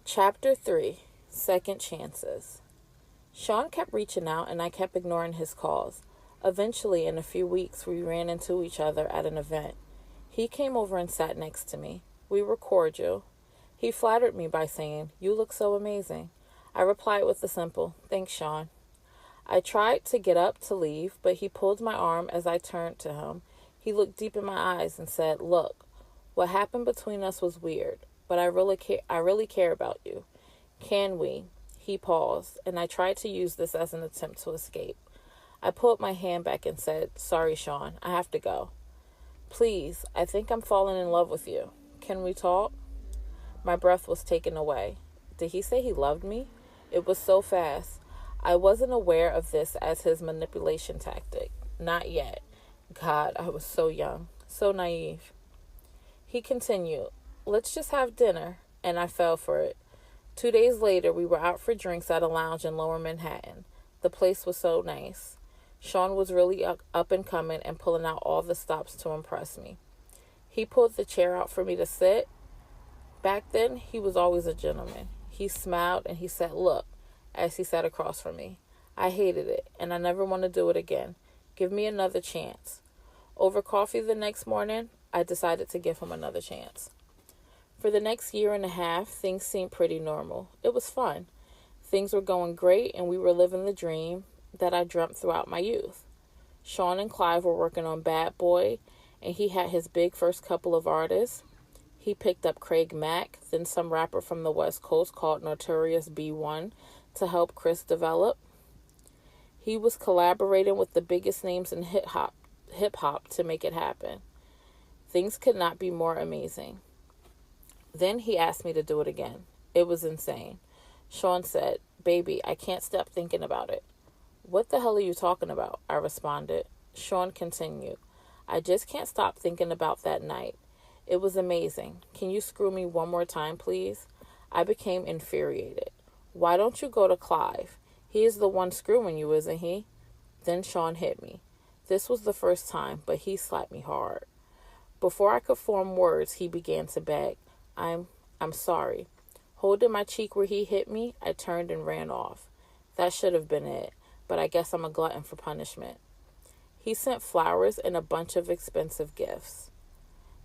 Chapter 3, Second Chances. Sean kept reaching out and I kept ignoring his calls. Eventually, in a few weeks, we ran into each other at an event. He came over and sat next to me. We were cordial. He flattered me by saying, "You look so amazing." I replied with a simple, "Thanks, Sean." I tried to get up to leave, but he pulled my arm as I turned to him. He looked deep in my eyes and said, "Look, what happened between us was weird, but I really care about you. Can we?" He paused, and I tried to use this as an attempt to escape. I pulled my hand back and said, "Sorry, Sean, I have to go." "Please, I think I'm falling in love with you. Can we talk?" My breath was taken away. Did he say he loved me? It was so fast. I wasn't aware of this as his manipulation tactic. Not yet. God, I was so young, so naive. He continued, "Let's just have dinner," and I fell for it. 2 days later, we were out for drinks at a lounge in Lower Manhattan. The place was so nice. Sean was really up and coming and pulling out all the stops to impress me. He pulled the chair out for me to sit. Back then, he was always a gentleman. He smiled and he said, "Look," as he sat across from me. I hated it, and I never want to do it again. Give me another chance. Over coffee the next morning, I decided to give him another chance. For the next year and a half, things seemed pretty normal. It was fun. Things were going great, and we were living the dream that I dreamt throughout my youth. Sean and Clive were working on Bad Boy, and he had his big first couple of artists. He picked up Craig Mack, then some rapper from the West Coast called Notorious B1 to help Chris develop. He was collaborating with the biggest names in hip-hop to make it happen. Things could not be more amazing. Then he asked me to do it again. It was insane. Sean said, "Baby, I can't stop thinking about it." "What the hell are you talking about?" I responded. Sean continued, "I just can't stop thinking about that night. It was amazing. Can you screw me one more time, please?" I became infuriated. "Why don't you go to Clive? He is the one screwing you, isn't he?" Then Sean hit me. This was the first time, but he slapped me hard. Before I could form words, he began to beg. I'm sorry." Holding my cheek where he hit me, I turned and ran off. That should have been it, but I guess I'm a glutton for punishment. He sent flowers and a bunch of expensive gifts.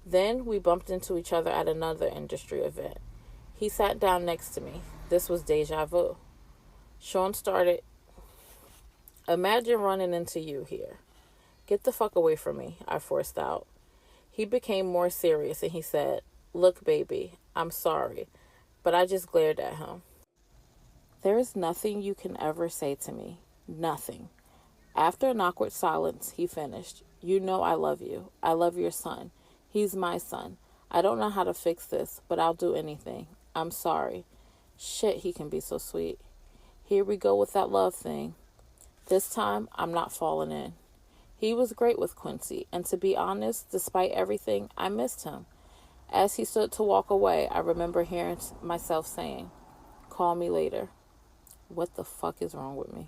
Then we bumped into each other at another industry event. He sat down next to me. This was deja vu. Sean started, "Imagine running into you here." "Get the fuck away from me," I forced out. He became more serious and he said, "Look, baby, I'm sorry," but I just glared at him. "There is nothing you can ever say to me. Nothing." After an awkward silence, he finished, "You know I love you. I love your son. He's my son. I don't know how to fix this, but I'll do anything. I'm sorry." Shit, he can be so sweet. Here we go with that love thing. This time, I'm not falling in. He was great with Quincy, and to be honest, despite everything, I missed him. As he stood to walk away, I remember hearing myself saying, "Call me later." What the fuck is wrong with me?